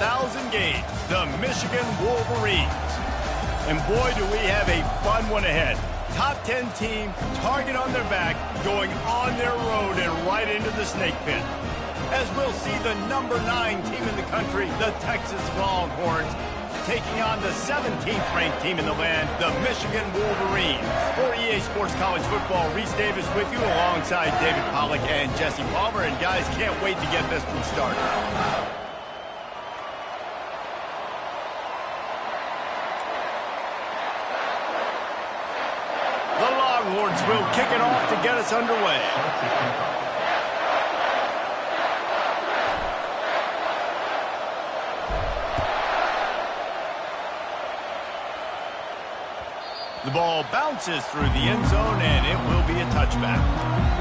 1,000 games, the Michigan Wolverines. And boy, do we have a fun one ahead. Top 10 team, target on their back, going on their road and right into the snake pit. As we'll see the number 9 team in the country, the Texas Longhorns, taking on the 17th ranked team in the land, the Michigan Wolverines. For EA Sports College Football, Reese Davis with you alongside David Pollack and Jesse Palmer. And guys, can't wait to get this one started. The Longhorns will kick it off to get us underway. The ball bounces through the end zone, and it will be a touchback.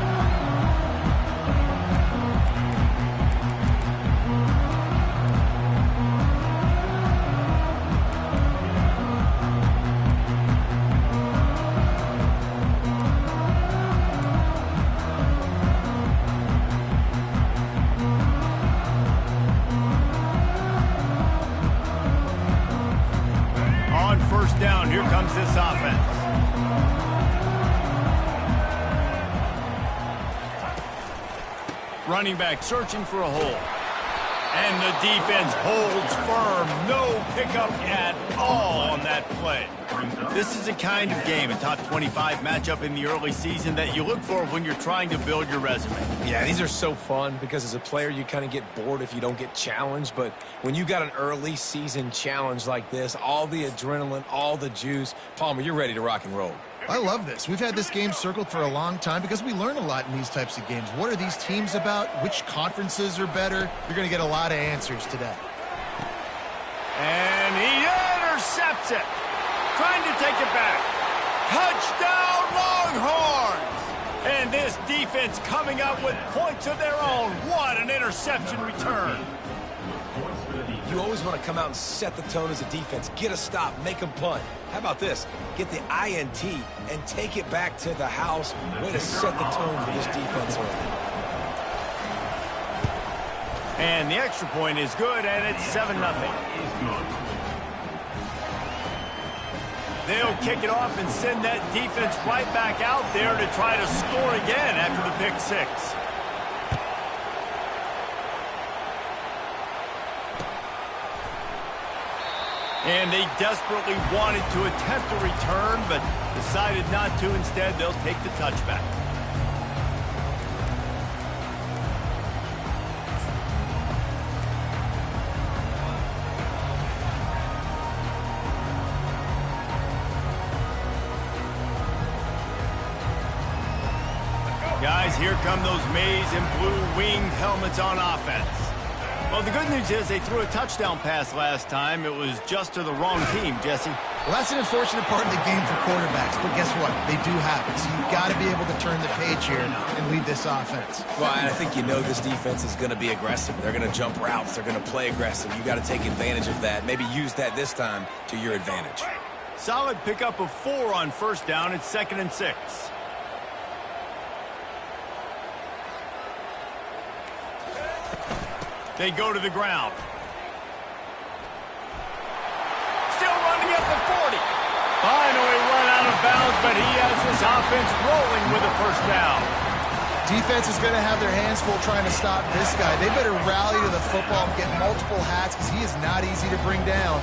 First down, here comes this offense. Running back searching for a hole. And the defense holds firm. No pickup at all on that play. This is the kind of game, a top 25 matchup in the early season, that you look for when you're trying to build your resume. Yeah, these are so fun because as a player, you kind of get bored if you don't get challenged. But when you got an early season challenge like this, all the adrenaline, all the juice, Palmer, you're ready to rock and roll. I love this. We've had this game circled for a long time because we learn a lot in these types of games. What are these teams about? Which conferences are better? You're going to get a lot of answers today. And he intercepts it. Trying to take it back. Touchdown, Longhorns! And this defense coming up with points of their own. What an interception return. You always want to come out and set the tone as a defense. Get a stop, make them punt. How about this? Get the INT and take it back to the house. Way to set the tone for this defense early. And the extra point is good, and it's 7-0. They'll kick it off and send that defense right back out there to try to score again after the pick six. And they desperately wanted to attempt a return, but decided not to. Instead, they'll take the touchback. Guys, here come those maize and blue winged helmets on offense. Well, the good news is they threw a touchdown pass last time. It was just to the wrong team, Jesse. Well, that's an unfortunate part of the game for quarterbacks, but guess what? They do have it, so you've got to be able to turn the page here and lead this offense. Well, and I think you know this defense is going to be aggressive. They're going to jump routes. They're going to play aggressive. You got to take advantage of that. Maybe use that this time to your advantage. Solid pickup of 4 on first down. It's 2nd and 6. They go to the ground. Still running up the 40. Finally run out of bounds, but he has this offense rolling with a first down. Defense is going to have their hands full trying to stop this guy. They better rally to the football and get multiple hats because he is not easy to bring down.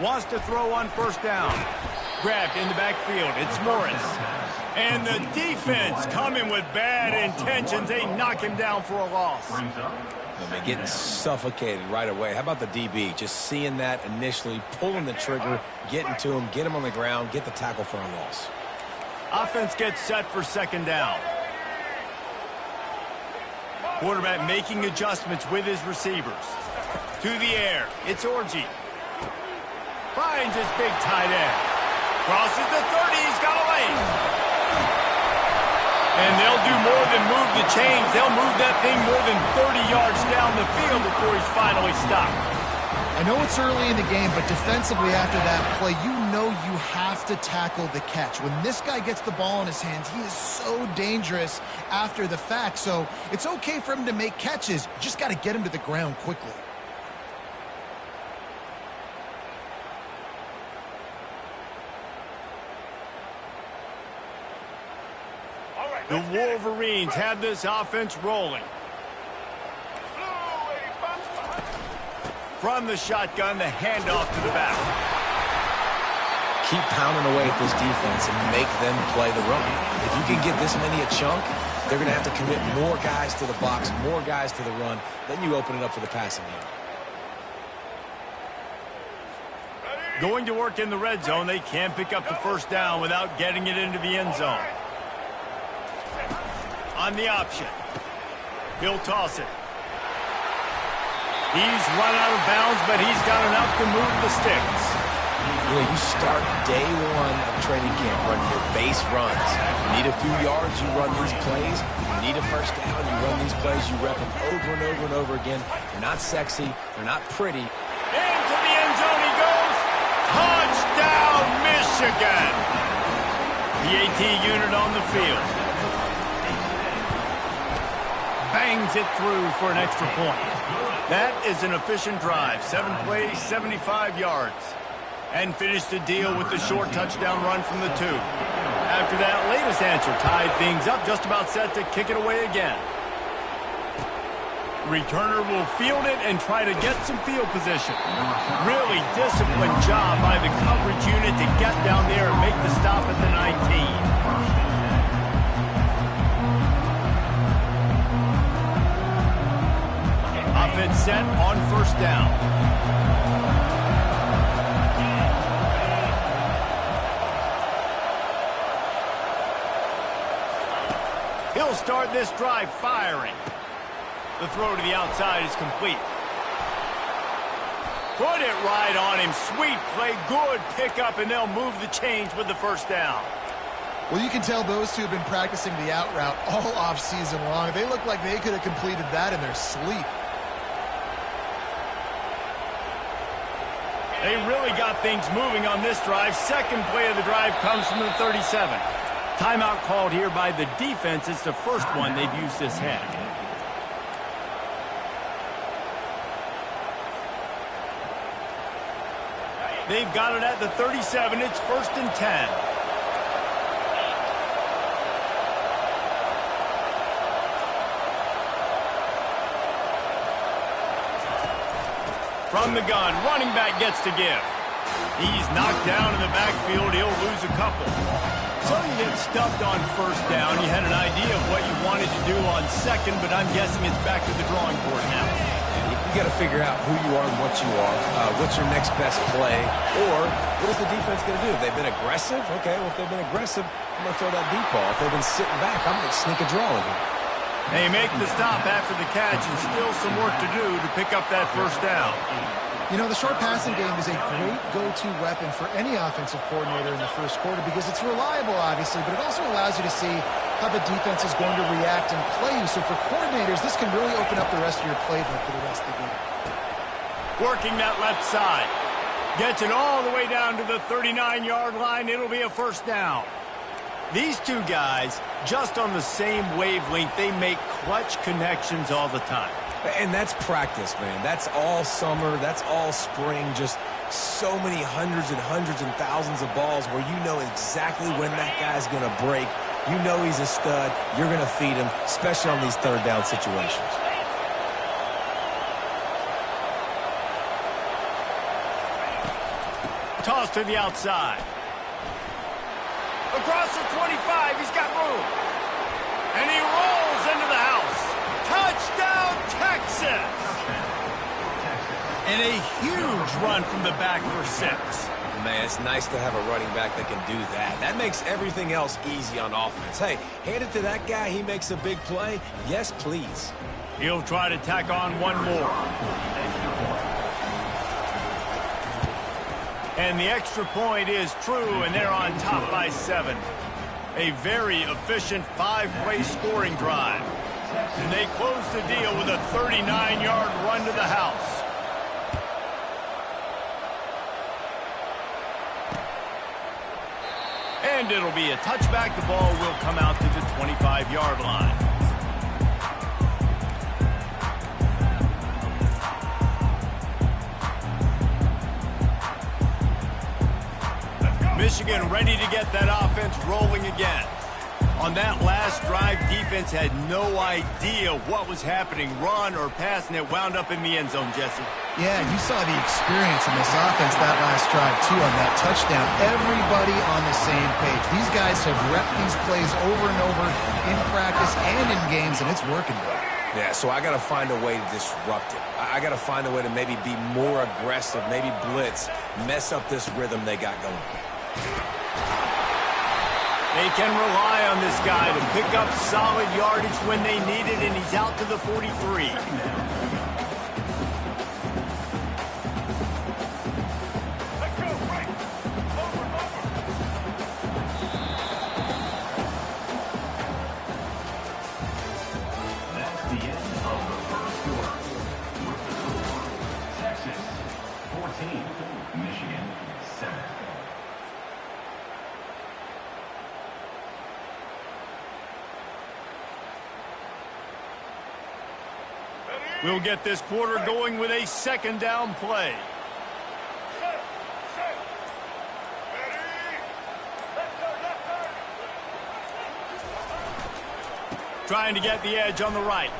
Wants to throw on first down. Grabbed in the backfield. It's Morris. And the defense coming with bad intentions. They knock him down for a loss. They're getting suffocated right away. How about the DB? Just seeing that initially, pulling the trigger, getting to him, get him on the ground, get the tackle for a loss. Offense gets set for 2nd down. Quarterback making adjustments with his receivers. To the air. It's Orji. Finds his big tight end. Crosses the 30. He's got a lane. And they'll do more than move the chains. They'll move that thing more than 30 yards down the field before he's finally stopped. I know it's early in the game, but defensively after that play, you know you have to tackle the catch. When this guy gets the ball in his hands, he is so dangerous after the fact. So it's okay for him to make catches. You just got to get him to the ground quickly. The Wolverines have this offense rolling. From the shotgun, the handoff to the back. Keep pounding away at this defense and make them play the run. If you can get this many a chunk, they're going to have to commit more guys to the box, more guys to the run. Then you open it up for the passing game. Going to work in the red zone, they can't pick up the first down without getting it into the end zone. On the option, he'll toss it. He's run out of bounds, but he's got enough to move the sticks. You know, you start day one of training camp running your base runs. You need a few yards, you run these plays. You need a first down, you run these plays. You rep them over and over and over again. They're not sexy. They're not pretty. Into the end zone he goes. Touchdown, Michigan. The AT unit on the field. Bangs it through for an extra point. That is an efficient drive. 7 plays, 75 yards. And finished the deal with the short touchdown run from the 2. After that latest answer tied things up, just about set to kick it away again. Returner will field it and try to get some field position. Really disciplined job by the coverage unit to get down there and make the stop at the 19. Offense set on first down. He'll start this drive firing. The throw to the outside is complete. Put it right on him. Sweet play, good pickup, and they'll move the chains with the first down. Well, you can tell those two have been practicing the out route all off-season long. They look like they could have completed that in their sleep. They really got things moving on this drive. Second play of the drive comes from the 37. Timeout called here by the defense. It's the first one they've used this half. They've got it at the 37. It's 1st and 10. From the gun, running back gets to give. He's knocked down in the backfield. He'll lose a couple. So you get stuffed on first down. You had an idea of what you wanted to do on second, but I'm guessing it's back to the drawing board now. You got to figure out who you are and what you are. What's your next best play? Or what is the defense going to do? If they've been aggressive, okay, well, if they've been aggressive, I'm going to throw that deep ball. If they've been sitting back, I'm going to sneak a draw in here. They make the stop after the catch and still some work to do to pick up that first down. You know, the short passing game is a great go-to weapon for any offensive coordinator in the first quarter because it's reliable, obviously, but it also allows you to see how the defense is going to react and play you. So for coordinators, this can really open up the rest of your playbook for the rest of the game. Working that left side. Gets it all the way down to the 39-yard line. It'll be a first down. These two guys, just on the same wavelength, they make clutch connections all the time. And that's practice, man. That's all summer. That's all spring. Just so many hundreds and thousands of balls where you know exactly when that guy's going to break. You know he's a stud. You're going to feed him, especially on these third down situations. Toss to the outside. Across the 25, he's got room. And he rolls into the house. Touchdown, Texas! And a huge run from the back for 6. Man, it's nice to have a running back that can do that. That makes everything else easy on offense. Hey, hand it to that guy. He makes a big play. Yes, please. He'll try to tack on one more. And the extra point is true, and they're on top by 7. A very efficient 5-play scoring drive. And they close the deal with a 39-yard run to the house. And it'll be a touchback. The ball will come out to the 25-yard line. Michigan ready to get that offense rolling again. On that last drive, defense had no idea what was happening, run or pass, and it wound up in the end zone, Jesse. Yeah, you saw the experience in this offense that last drive, too, on that touchdown. Everybody on the same page. These guys have repped these plays over and over in practice and in games, and it's working well. Yeah, so I got to find a way to disrupt it. I got to find a way to maybe be more aggressive, maybe blitz, mess up this rhythm they got going. They can rely on this guy to pick up solid yardage when they need it, and he's out to the 43. That's the end of the first quarter. With the score, Texas 14, Michigan 7. We'll get this quarter going with a second down play. Trying to get the edge on the right.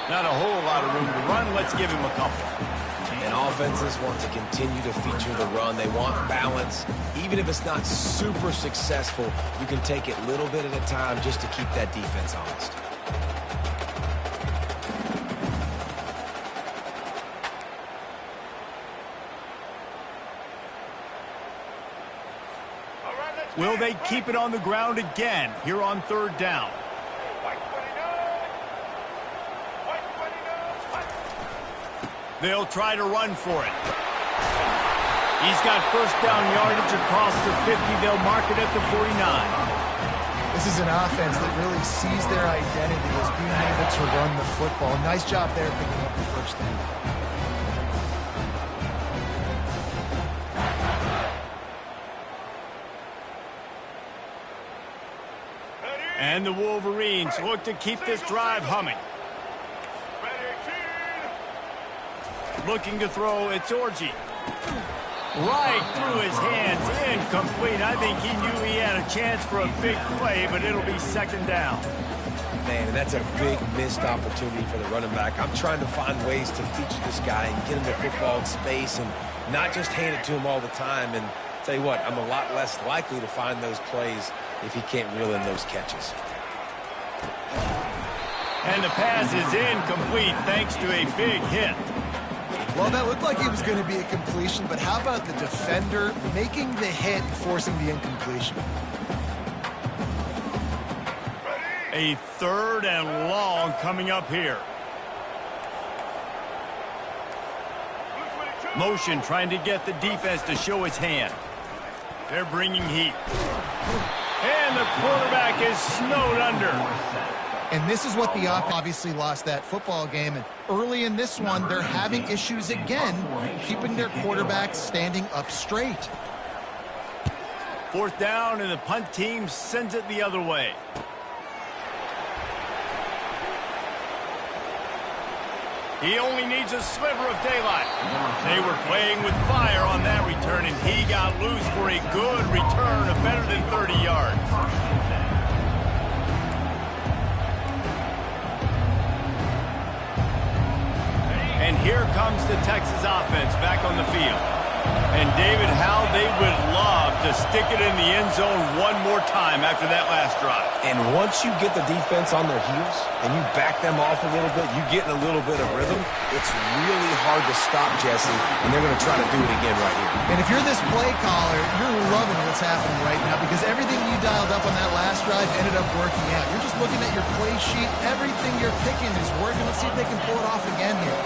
Not a whole lot of room to run. Let's give him a couple. And offenses want to continue to feature the run. They want balance. Even if it's not super successful, you can take it little bit at a time just to keep that defense honest. Will they keep it on the ground again here on third down? They'll try to run for it. He's got first down yardage across the 50. They'll mark it at the 49. This is an offense that really sees their identity as being able to run the football. Nice job there picking up the first down. And the Wolverines look to keep this drive humming. Looking to throw, it's Orji. Right through his hands, incomplete. I think he knew he had a chance for a big play, but it'll be second down. Man, and that's a big missed opportunity for the running back. I'm trying to find ways to feature this guy and get him the football in space and not just hand it to him all the time. And tell you what, I'm a lot less likely to find those plays if he can't reel in those catches. And the pass is incomplete thanks to a big hit. Well, that looked like it was going to be a completion, but how about the defender making the hit, forcing the incompletion? A third and long coming up here. Motion trying to get the defense to show his hand. They're bringing heat. And the quarterback is snowed under. And this is what the offense obviously lost that football game. And early in this one, they're having issues again, keeping their quarterback standing up straight. Fourth down, and the punt team sends it the other way. He only needs a sliver of daylight. They were playing with fire on that return, and he got loose for a good return of better than 30 yards. And here comes the Texas offense back on the field. And David, how they would love to stick it in the end zone one more time after that last drive. And once you get the defense on their heels and you back them off a little bit, you get in a little bit of rhythm, it's really hard to stop, Jesse, and they're going to try to do it again right here. And if you're this play caller, you're loving what's happening right now because everything you dialed up on that last drive ended up working out. You're just looking at your play sheet. Everything you're picking is working. Let's see if they can pull it off again here.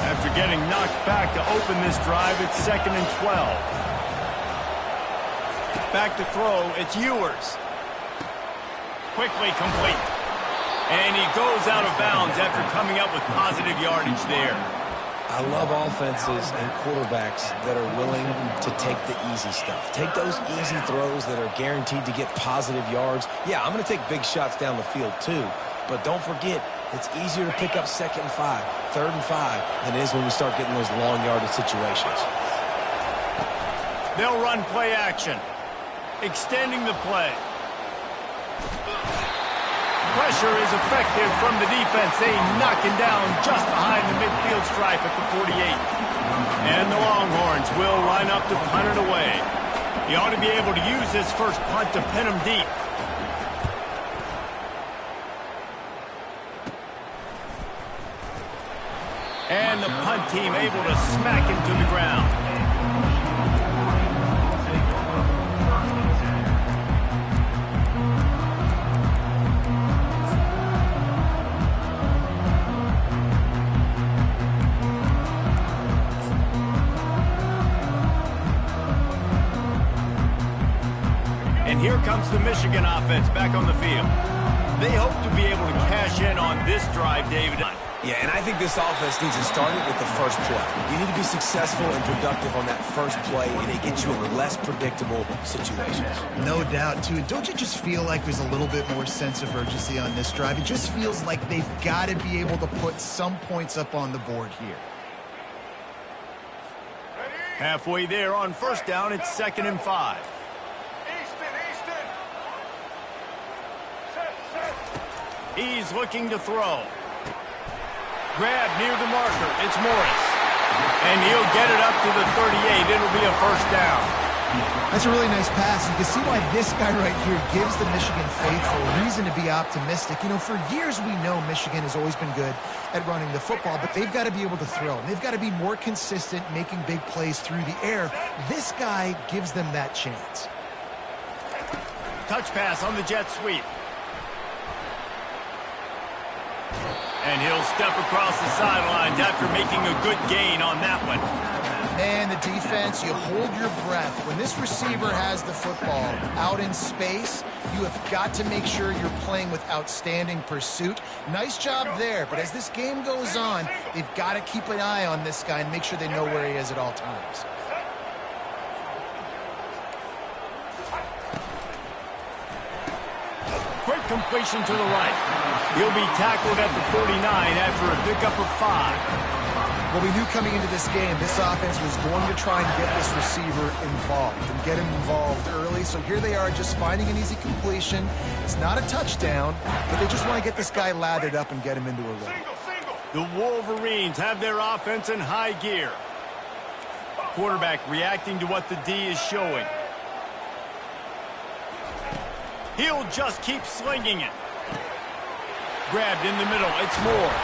After getting knocked back to open this drive, it's 2nd and 12. Back to throw, it's Ewers. Quickly complete. And he goes out of bounds after coming up with positive yardage there. I love offenses and quarterbacks that are willing to take the easy stuff. Take those easy throws that are guaranteed to get positive yards. Yeah, I'm going to take big shots down the field too, but don't forget, it's easier to pick up 2nd and 5, 3rd and 5 than it is when we start getting those long yardage situations. They'll run play action, extending the play. Pressure is effective from the defense. They knock him down just behind the midfield stripe at the 48. And the Longhorns will line up to punt it away. He ought to be able to use this first punt to pin him deep. And the punt team able to smack him to the ground. And here comes the Michigan offense back on the field. They hope to be able to cash in on this drive, David. Yeah, and I think this offense needs to start it with the first play. You need to be successful and productive on that first play, and it gets you in less predictable situations. No doubt, too. Don't you just feel like there's a little bit more sense of urgency on this drive? It just feels like they've got to be able to put some points up on the board here. Halfway there on first down, it's 2nd and 5. He's looking to throw. Grab near the marker. It's Morris. And he'll get it up to the 38. It'll be a first down. That's a really nice pass. You can see why this guy right here gives the Michigan faithful reason to be optimistic. You know, for years we know Michigan has always been good at running the football, but they've got to be able to throw. And they've got to be more consistent making big plays through the air. This guy gives them that chance. Touch pass on the jet sweep. And he'll step across the sidelines after making a good gain on that one. Man, the defense, you hold your breath. When this receiver has the football out in space, you have got to make sure you're playing with outstanding pursuit. Nice job there, but as this game goes on, they've got to keep an eye on this guy and make sure they know where he is at all times. Quick completion to the right. He'll be tackled at the 49 after a pickup of 5. Well, we knew coming into this game, this offense was going to try and get this receiver involved and get him involved early. So here they are just finding an easy completion. It's not a touchdown, but they just want to get this guy lathered up and get him into a run. The Wolverines have their offense in high gear. Quarterback reacting to what the D is showing. He'll just keep slinging it. Grabbed in the middle. It's Moore.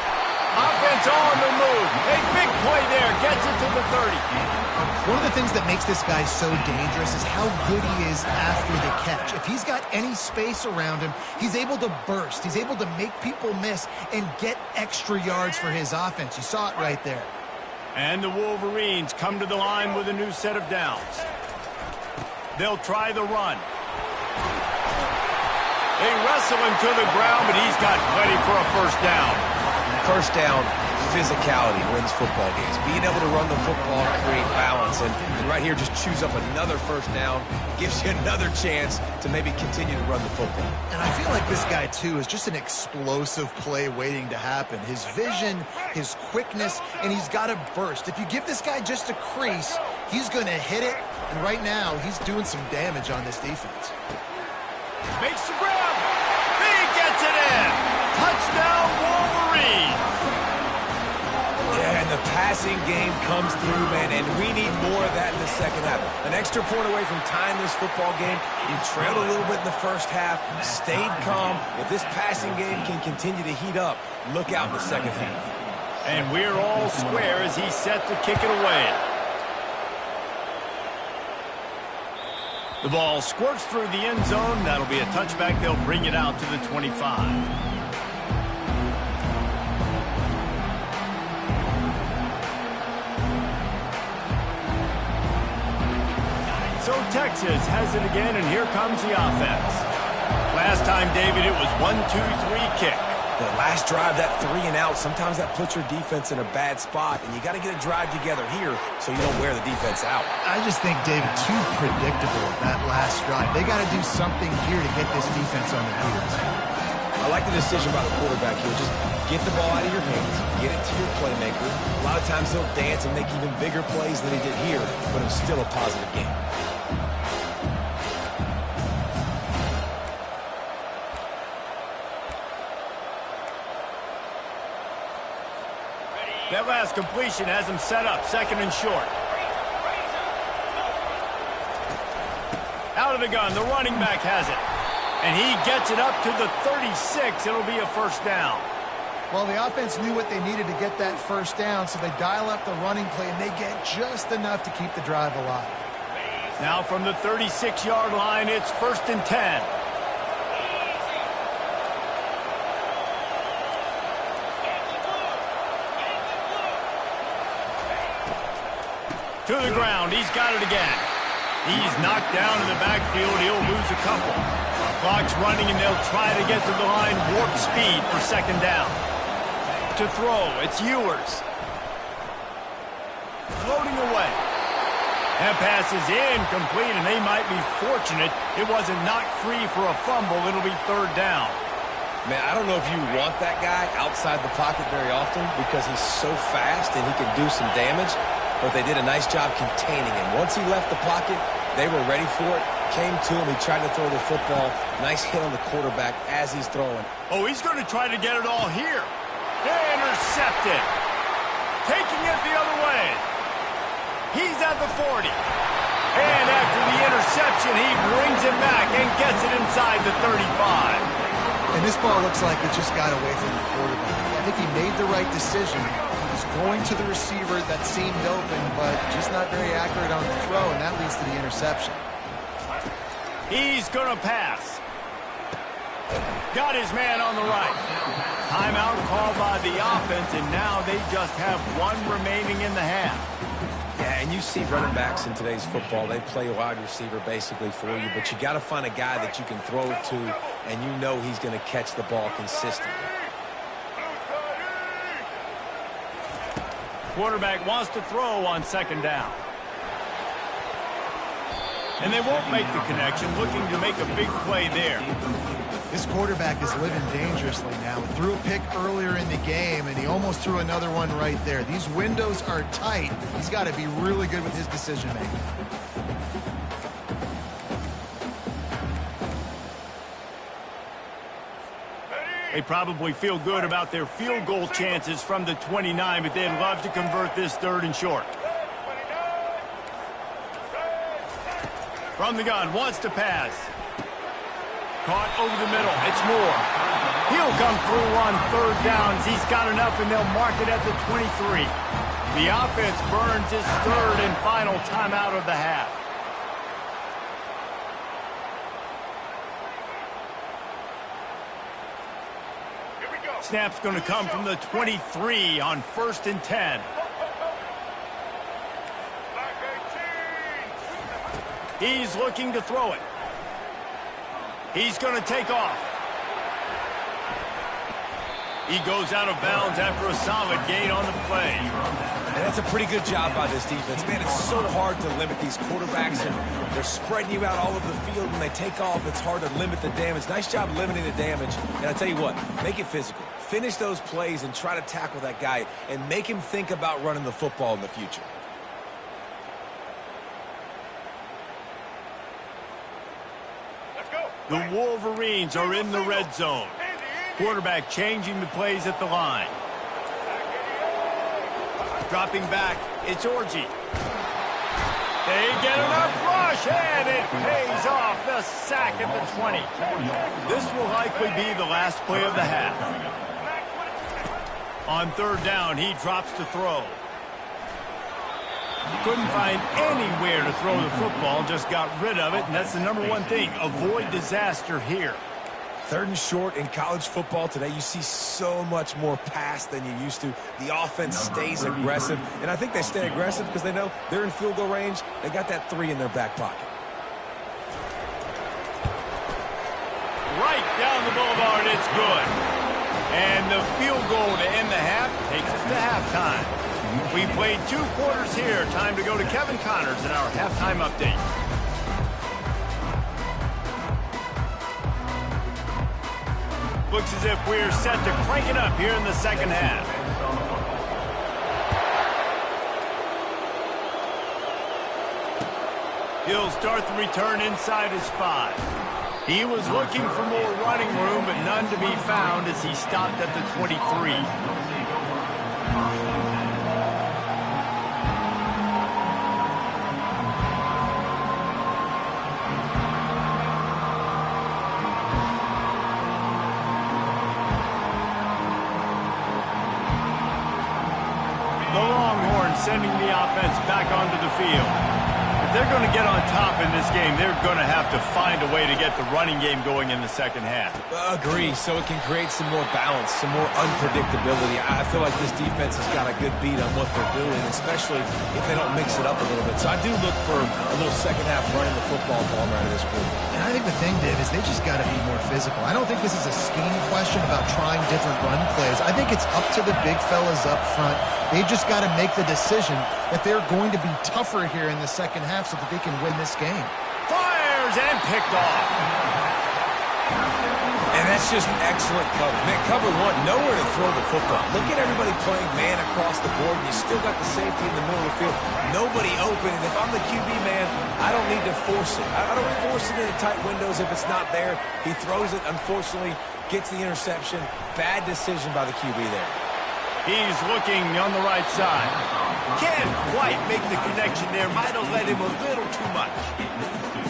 Offense on the move. A big play there. Gets it to the 30. One of the things that makes this guy so dangerous is how good he is after the catch. If he's got any space around him, he's able to burst. He's able to make people miss and get extra yards for his offense. You saw it right there. And the Wolverines come to the line with a new set of downs. They'll try the run. They wrestle him to the ground, but he's got plenty for a first down. First down, physicality wins football games. Being able to run the football, create balance, and right here just choose up another first down, gives you another chance to maybe continue to run the football. And I feel like this guy, too, is just an explosive play waiting to happen. His vision, his quickness, and he's got a burst. If you give this guy just a crease, he's going to hit it, and right now he's doing some damage on this defense. Makes the grab. He gets it in. Touchdown, Wolverines. Yeah, and the passing game comes through, man, and we need more of that in the second half. An extra point away from tying this football game. You trailed a little bit in the first half, stayed calm. If this passing game can continue to heat up, look out in the second half. And we're all square as he's set to kick it away. The ball squirts through the end zone. That'll be a touchback. They'll bring it out to the 25. So Texas has it again, and here comes the offense. Last time, David, it was 1-2-3 kick. The last drive, that 3 and out, sometimes that puts your defense in a bad spot, and you got to get a drive together here so you don't wear the defense out. I just think, David, too predictable that last drive. They got to do something here to get this defense on their heels. I like the decision by the quarterback here. Just get the ball out of your hands, get it to your playmaker. A lot of times he'll dance and make even bigger plays than he did here, but it was still a positive game. That last completion has him set up, 2nd and short. Out of the gun, the running back has it. And he gets it up to the 36. It'll be a first down. Well, the offense knew what they needed to get that first down, so they dial up the running play, and they get just enough to keep the drive alive. Now from the 36-yard line, it's 1st and 10. To the ground, he's got it again. He's knocked down in the backfield. He'll lose a couple. Clock's running, and they'll try to get to the line warp speed for 2nd down. To throw, it's Ewers. Floating away. That pass is incomplete, and they might be fortunate it wasn't knocked free for a fumble. It'll be 3rd down. Man, I don't know if you want that guy outside the pocket very often because he's so fast and he can do some damage, but they did a nice job containing him. Once he left the pocket, they were ready for it, came to him, he tried to throw the football. Nice hit on the quarterback as he's throwing. Oh, he's going to try to get it all here. Intercepted. Taking it the other way. He's at the 40. And after the interception, he brings it back and gets it inside the 35. And this ball looks like it just got away from the quarterback. I think he made the right decision. He was going to the receiver that seemed open, but just not very accurate on the throw, and that leads to the interception. He's going to pass. Got his man on the right. Timeout called by the offense, and now they just have 1 remaining in the half. Yeah, and you see running backs in today's football, they play a wide receiver basically for you, but you got to find a guy that you can throw it to, and you know he's going to catch the ball consistently. Quarterback wants to throw on 2nd down. And they won't make the connection, looking to make a big play there. This quarterback is living dangerously now. He threw a pick earlier in the game, and he almost threw another one right there. These windows are tight. He's got to be really good with his decision-making. They probably feel good about their field goal chances from the 29, but they'd love to convert this 3rd and short. From the gun, wants to pass. Caught over the middle. It's Moore. He'll come through on 3rd downs. He's got enough, and they'll mark it at the 23. The offense burns his 3rd and final timeout of the half. Snap's going to come from the 23 on 1st and 10. He's looking to throw it. He's going to take off. He goes out of bounds after a solid gain on the play. And that's a pretty good job by this defense. Man, it's so hard to limit these quarterbacks, and they're spreading you out all over the field. When they take off, it's hard to limit the damage. Nice job limiting the damage. And I tell you what, make it physical. Finish those plays and try to tackle that guy and make him think about running the football in the future. The Wolverines are in the red zone. Quarterback changing the plays at the line. Dropping back, it's Orji. They get enough rush, and it pays off. The sack at the 20. This will likely be the last play of the half. On 3rd down, he drops to throw. Couldn't find anywhere to throw the football, just got rid of it, and that's the #1 thing. Avoid disaster here. 3rd and short in college football today, you see so much more pass than you used to. The offense stays aggressive, and I think they stay aggressive because they know they're in field goal range. They got that 3 in their back pocket. Right down the boulevard, it's good. And the field goal to end the half takes us to halftime. We played 2 quarters here. Time to go to Kevin Connors in our halftime update. Looks as if we're set to crank it up here in the second half. He'll start the return inside his 5. He was looking for more running room, but none to be found as he stopped at the 23. The Longhorns sending the offense back onto the field. If they're going to get on top in this game, they're going to have to find a way to get the running game going in the second half. Agree, so it can create some more balance, some more unpredictability. I feel like this defense has got a good beat on what they're doing, especially if they don't mix it up a little bit. So I do look for a little second half running the football ball out of this group. And I think the thing, Dave, is they just got to be more physical. I don't think this is a scheme question about trying different run plays. I think it's up to the big fellas up front. They've just got to make the decision that they're going to be tougher here in the second half so that they can win this game. Fires and picked off. And that's just excellent cover. Man, cover 1, nowhere to throw the football. Look at everybody playing man across the board. You still got the safety in the middle of the field. Nobody open. And if I'm the QB, man, I don't need to force it. I don't force it into tight windows if it's not there. He throws it, unfortunately, gets the interception. Bad decision by the QB there. He's looking on the right side. Can't quite make the connection there. Might have led him a little too much.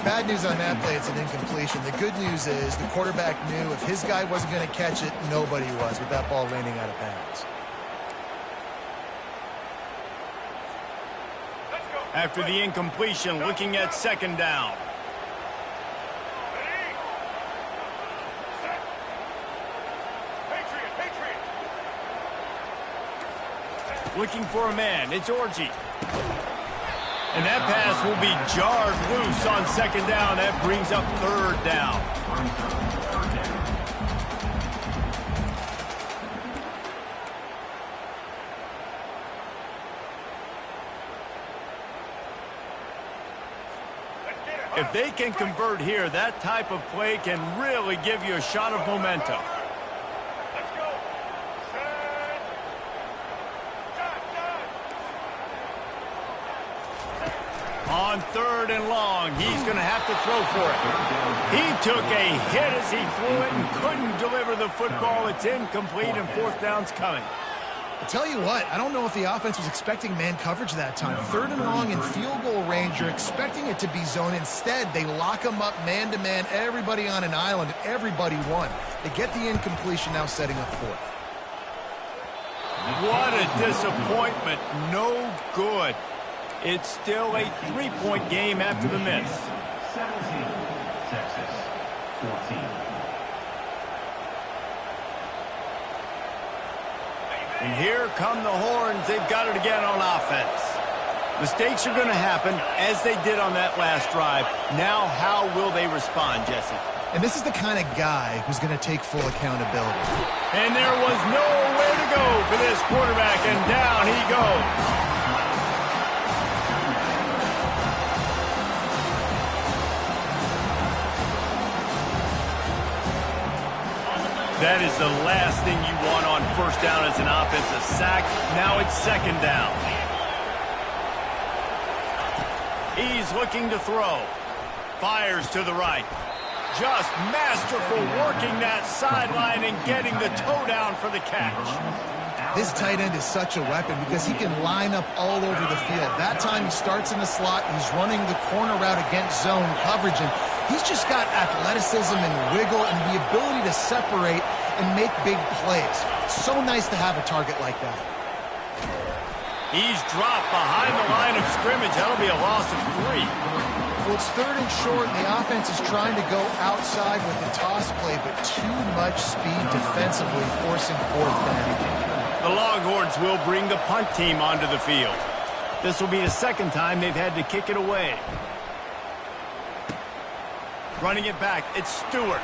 Bad news on that play, it's an incompletion. The good news is the quarterback knew if his guy wasn't going to landing it, nobody was with that ball landing out of bounds. After the incompletion, looking at second down. Looking for a man. It's Orji. And that pass will be jarred loose on second down. That brings up third down. If they can convert here, that type of play can really give you a shot of momentum. On third and long, he's going to have to throw for it. He took a hit as he threw it and couldn't deliver the football. It's incomplete and fourth down's coming. I'll tell you what, I don't know if the offense was expecting man coverage that time. Third and long in field goal range, you're expecting it to be zone. Instead, they lock them up man-to-man, everybody on an island, and everybody won. They get the incompletion, now setting up fourth. What a disappointment. No good. It's still a 3-point game after the miss. 17, Texas, 14. And here come the Horns. They've got it again on offense. Mistakes are going to happen, as they did on that last drive. Now, how will they respond, Jesse? And this is the kind of guy who's going to take full accountability. And there was nowhere to go for this quarterback, and down he goes. That is the last thing you want on first down as an offensive sack. Now it's second down. He's looking to throw. Fires to the right. Just masterful working that sideline and getting the toe down for the catch. This tight end is such a weapon because he can line up all over the field. That time he starts in the slot. He's running the corner route against zone coverage. And he's just got athleticism and wiggle and the ability to separate and make big plays. It's so nice to have a target like that. He's dropped behind the line of scrimmage. That'll be a loss of 3. Well, it's third and short, and the offense is trying to go outside with the toss play, but too much speed defensively, forcing fourth down. The Longhorns will bring the punt team onto the field. This will be the second time they've had to kick it away. Running it back, it's Stewart.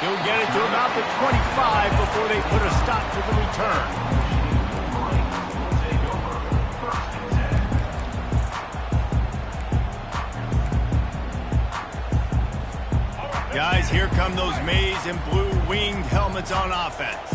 He'll get it to about the 25 before they put a stop to the return. Guys, here come those maize and blue winged helmets on offense.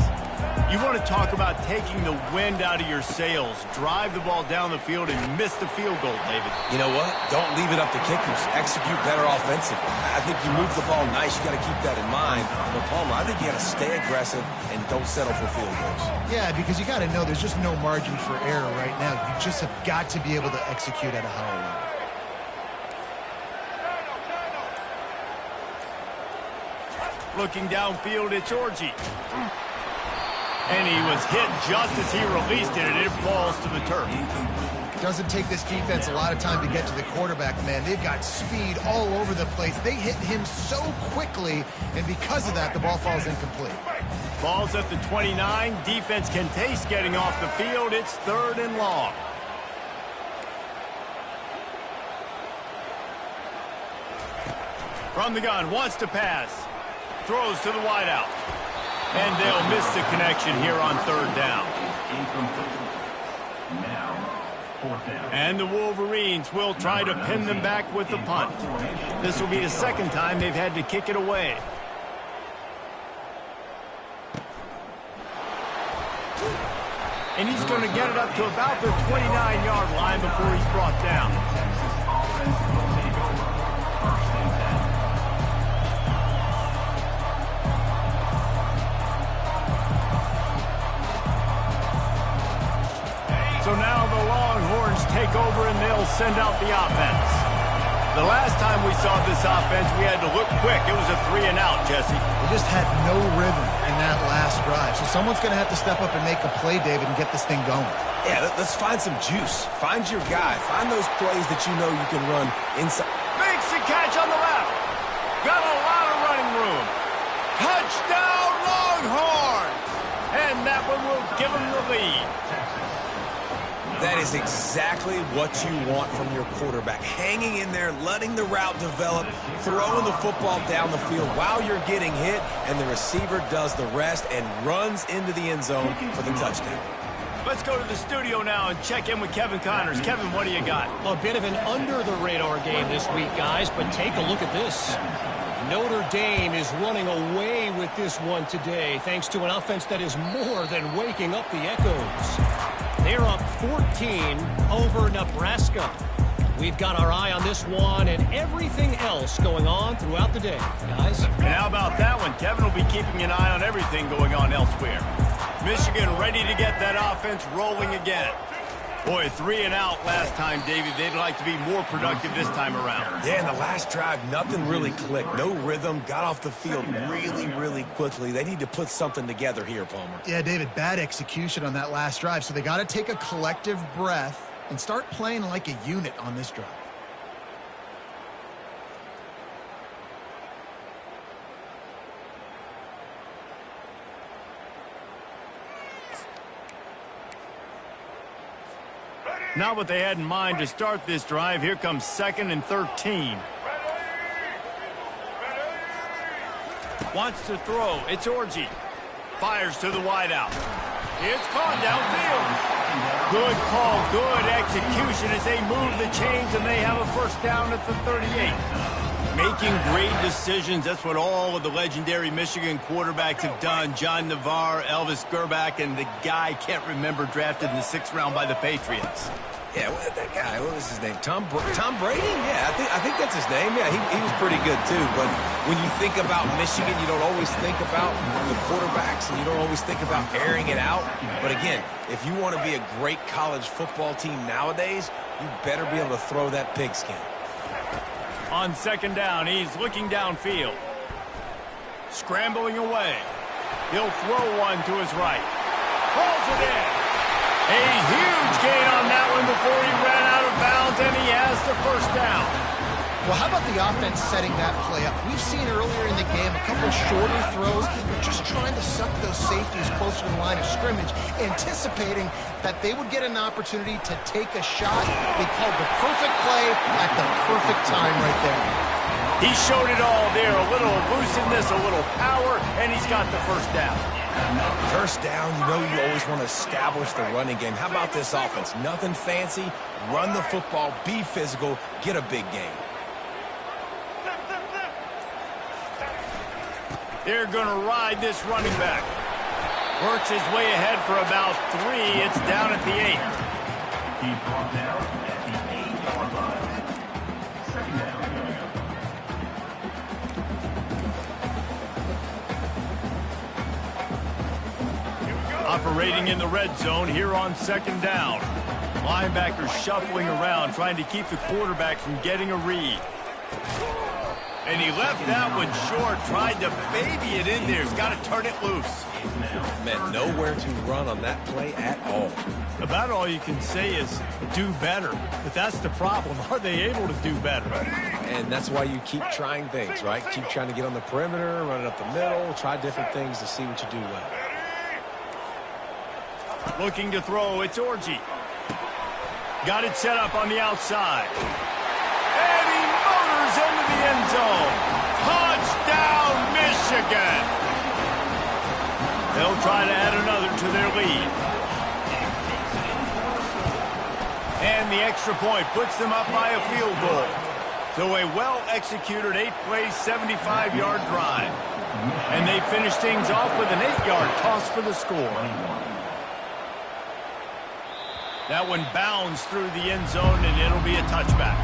You want to talk about taking the wind out of your sails. Drive the ball down the field and miss the field goal, David. You know what? Don't leave it up to kickers. Execute better offensively. I think you move the ball nice. You got to keep that in mind. But, Palmer, I think you got to stay aggressive and don't settle for field goals. Yeah, because you got to know there's just no margin for error right now. You just have got to be able to execute at a higher level. Looking downfield, it's Orji. And he was hit just as he released it, and it falls to the turf. Doesn't take this defense a lot of time to get to the quarterback, man. They've got speed all over the place. They hit him so quickly, and because of that, the ball falls incomplete. Ball's at the 29. Defense can taste getting off the field. It's 3rd and long. From the gun, wants to pass. Throws to the wideout. And they'll miss the connection here on 3rd down. Now, 4th down. And the Wolverines will try to pin them back with the punt. This will be the 2nd time they've had to kick it away. And he's going to get it up to about the 29-yard line before he's brought down. So now the Longhorns take over and they'll send out the offense. The last time we saw this offense, we had to look quick. It was a 3-and-out, Jesse. They just had no rhythm in that last drive. So someone's going to have to step up and make a play, David, and get this thing going. Yeah, let's find some juice. Find your guy. Find those plays that you know you can run inside. Makes the catch on the left. Got a lot of running room. Touchdown, Longhorns! And that one will give them the lead. That is exactly what you want from your quarterback. Hanging in there, letting the route develop, throwing the football down the field while you're getting hit, and the receiver does the rest and runs into the end zone for the touchdown. Let's go to the studio now and check in with Kevin Connors. Kevin, what do you got? A bit of an under-the-radar game this week, guys, but take a look at this. Notre Dame is running away with this one today, thanks to an offense that is more than waking up the echoes. They're up 14 over Nebraska. We've got our eye on this one and everything else going on throughout the day, guys. And how about that one? Kevin will be keeping an eye on everything going on elsewhere. Michigan ready to get that offense rolling again. Boy, 3-and-out last time, David. They'd like to be more productive this time around. Yeah, in the last drive, nothing really clicked. No rhythm, got off the field really, really quickly. They need to put something together here, Palmer. Yeah, David, bad execution on that last drive, so they got to take a collective breath and start playing like a unit on this drive. Not what they had in mind to start this drive. Here comes 2nd and 13. Wants to throw. It's Orji. Fires to the wideout. It's caught downfield. Good call, good execution as they move the chains and they have a 1st down at the 38. Making great decisions. That's what all of the legendary Michigan quarterbacks have done. John Navarre, Elvis Gerbach, and the guy, can't remember, drafted in the 6th round by the Patriots. Yeah, that guy, what was his name? Tom Brady? Yeah, I think that's his name. Yeah, he was pretty good too. But when you think about Michigan, you don't always think about the quarterbacks and you don't always think about airing it out. But again, if you want to be a great college football team nowadays, you better be able to throw that pigskin. On 2nd down, he's looking downfield. Scrambling away. He'll throw one to his right. Pulls it in. A huge gain on that one before he ran out of bounds, and he has the 1st down. Well, how about the offense setting that play up? We've seen earlier in the game a couple of shorter throws. They're just trying to suck those safeties closer to the line of scrimmage, anticipating that they would get an opportunity to take a shot. They called the perfect play at the perfect time right there. He showed it all there. A little elusiveness, a little power, and he's got the first down. First down, you know you always want to establish the running game. How about this offense? Nothing fancy. Run the football, be physical, get a big gain. They're going to ride this running back. Works his way ahead for about 3. It's down at the 8. He brought down at the 8-yard line. Second down coming up. Operating in the red zone here on second down. Linebacker shuffling around, trying to keep the quarterback from getting a read. And he left that one short, tried to baby it in there. He's got to turn it loose. Man, nowhere to run on that play at all. About all you can say is do better. But that's the problem. Are they able to do better? And that's why you keep trying things, right? Keep trying to get on the perimeter, run it up the middle, try different things to see what you do well. Looking to throw, it's Orji. Got it set up on the outside. And he motors into the end zone. Touchdown, Michigan! They'll try to add another to their lead. And the extra point puts them up by a field goal. So a well-executed 8-play, 75-yard drive. And they finish things off with an 8-yard toss for the score. That one bounds through the end zone, and it'll be a touchback.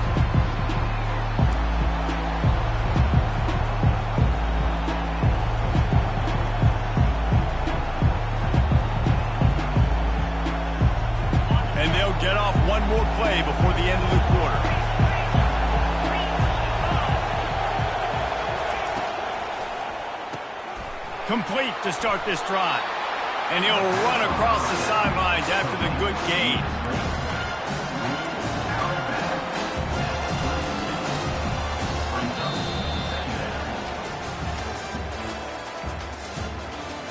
And they'll get off one more play before the end of the quarter. Complete to start this drive. And he'll run across the sidelines after the good gain.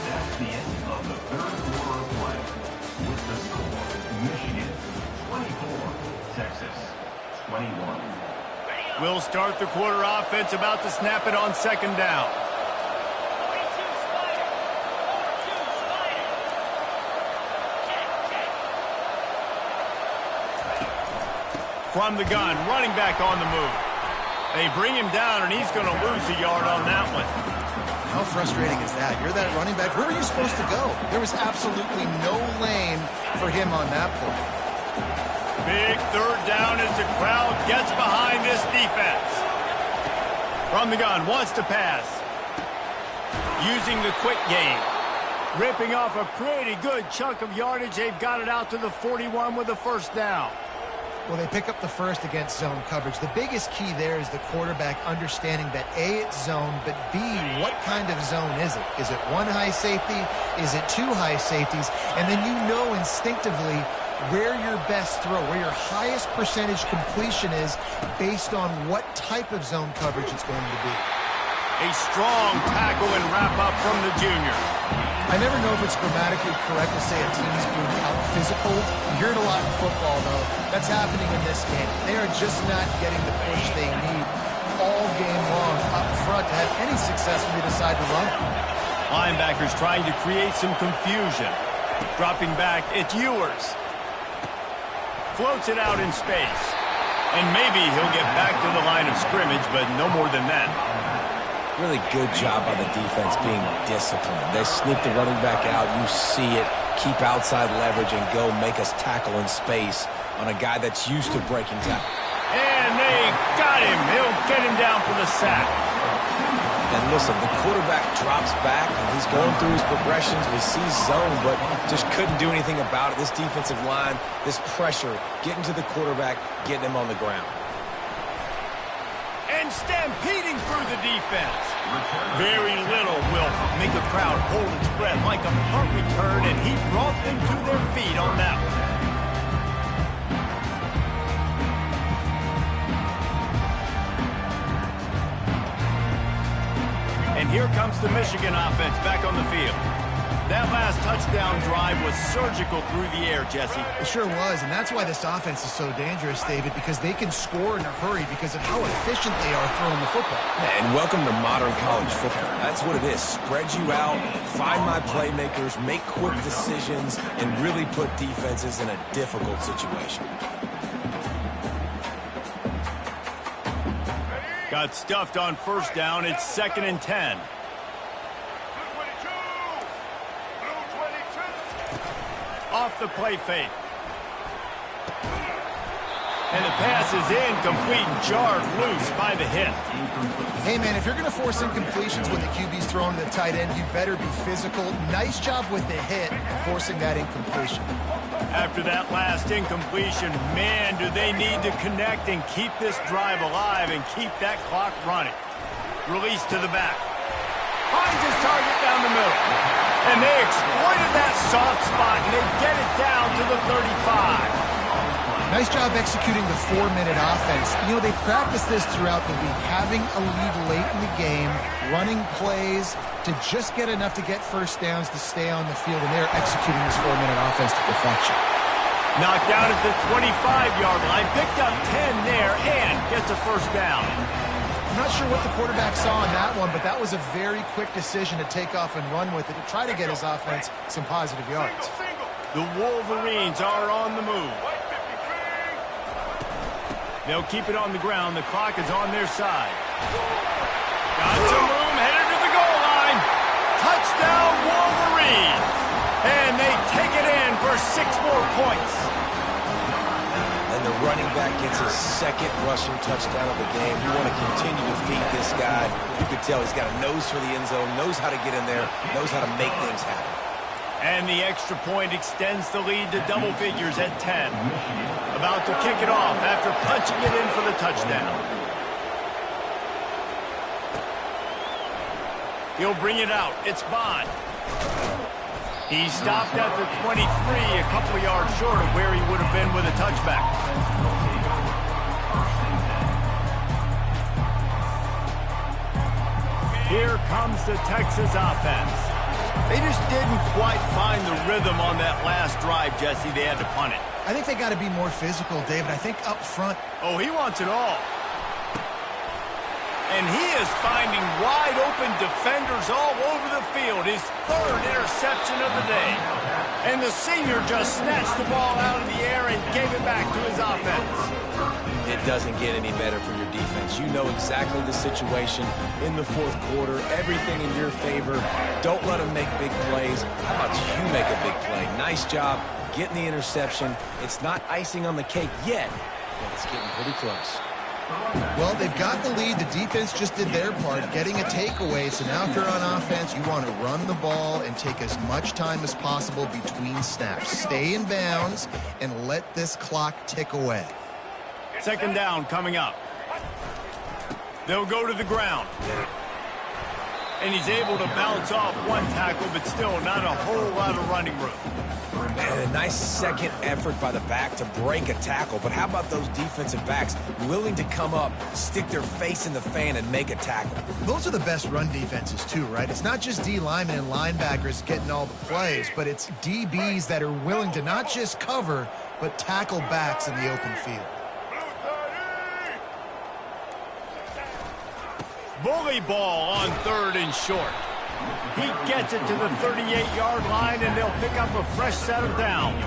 That's the end of the third quarter of play. With the score, Michigan 24, Texas 21. We'll start the quarter offense, about to snap it on second down. From the gun, running back on the move. They bring him down, and he's going to lose a yard on that one. How frustrating is that? You're that running back. Where were you supposed to go? There was absolutely no lane for him on that play. Big third down as the crowd gets behind this defense. From the gun, wants to pass. Using the quick game. Ripping off a pretty good chunk of yardage. They've got it out to the 41 with a first down. Well, they pick up the first against zone coverage. The biggest key there is the quarterback understanding that A, it's zone, but B, what kind of zone is it? Is it one high safety? Is it two high safeties? And then you know instinctively where your best throw, where your highest percentage completion is based on what type of zone coverage it's going to be. A strong tackle and wrap up from the junior. I never know if it's grammatically correct to say a team's being out-physical. You hear it a lot in football, though. That's happening in this game. They are just not getting the push they need all game long up front to have any success when they decide to run. Linebackers trying to create some confusion. Dropping back, it's Ewers. Floats it out in space. And maybe he'll get back to the line of scrimmage, but no more than that. Really good job by the defense being disciplined. They sneak the running back out. You see it. Keep outside leverage and go make us tackle in space on a guy that's used to breaking tackle. And they got him. He'll get him down for the sack. And listen, the quarterback drops back, and he's going through his progressions. We see zone, but just couldn't do anything about it. This defensive line, this pressure, getting to the quarterback, getting him on the ground. And stampeding through the defense. Very little will make a crowd hold its breath like a punt return, and he brought them to their feet on that one. And here comes the Michigan offense back on the field. That last touchdown drive was surgical through the air, Jesse. It sure was, and that's why this offense is so dangerous, David, because they can score in a hurry because of how efficient they are throwing the football. And welcome to modern college football. That's what it is. Spread you out, find my playmakers, make quick decisions, and really put defenses in a difficult situation. Got stuffed on first down. It's 2nd and 10. Off the play fake. And the pass is incomplete, jarred loose by the hit. Hey, man, if you're going to force incompletions when the QB's throwing to the tight end, you better be physical. Nice job with the hit, forcing that incompletion. After that last incompletion, man, do they need to connect and keep this drive alive and keep that clock running. Release to the back. Finds his target down the middle. And they exploited that soft spot, and they get it down to the 35. Nice job executing the 4-minute offense. You know, they practiced this throughout the week, having a lead late in the game, running plays to just get enough to get first downs to stay on the field, and they're executing this 4-minute offense to perfection. Knocked down at the 25-yard line, picked up 10 there, and gets a first down. I'm not sure what the quarterback saw on that one, but that was a very quick decision to take off and run with it to try to get his offense some positive yards. The Wolverines are on the move. They'll keep it on the ground. The clock is on their side. Got some room, headed to the goal line. Touchdown, Wolverines. And they take it in for 6 more points. And the running back gets his 2nd rushing touchdown of the game. You want to continue to feed this guy. You can tell he's got a nose for the end zone, knows how to get in there, knows how to make things happen. And the extra point extends the lead to double figures at 10. About to kick it off after punching it in for the touchdown. He'll bring it out. It's Bond. He stopped at the 23, a couple of yards short of where he would have been with a touchback. Here comes the Texas offense. They just didn't quite find the rhythm on that last drive, Jesse. They had to punt it. I think they got to be more physical, David. I think up front. Oh, he wants it all. And he is finding wide-open defenders all over the field. His 3rd interception of the day. And the senior just snatched the ball out of the air and gave it back to his offense. It doesn't get any better for your defense. You know exactly the situation in the 4th quarter. Everything in your favor. Don't let them make big plays. How about you make a big play? Nice job getting the interception. It's not icing on the cake yet, but it's getting pretty close. Well, they've got the lead. The defense just did their part, getting a takeaway. So now if you're on offense, you want to run the ball and take as much time as possible between snaps. Stay in bounds and let this clock tick away. 2nd down coming up. They'll go to the ground. And he's able to bounce off one tackle, but still not a whole lot of running room. And a nice 2nd effort by the back to break a tackle. But how about those defensive backs willing to come up, stick their face in the fan, and make a tackle? Those are the best run defenses, too, right? It's not just D linemen and linebackers getting all the plays, but it's DBs that are willing to not just cover, but tackle backs in the open field. Bully ball on 3rd and short. He gets it to the 38-yard line, and they'll pick up a fresh set of downs.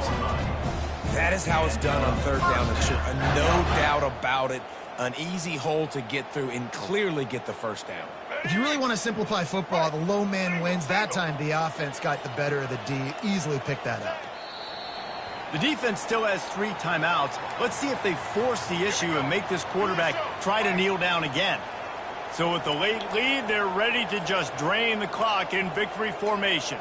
That is how it's done on 3rd down and short. No doubt about it. An easy hole to get through and clearly get the first down. If you really want to simplify football, the low man wins. That time the offense got the better of the D. Easily picked that up. The defense still has 3 timeouts. Let's see if they force the issue and make this quarterback try to kneel down again. So with the late lead, they're ready to just drain the clock in victory formation.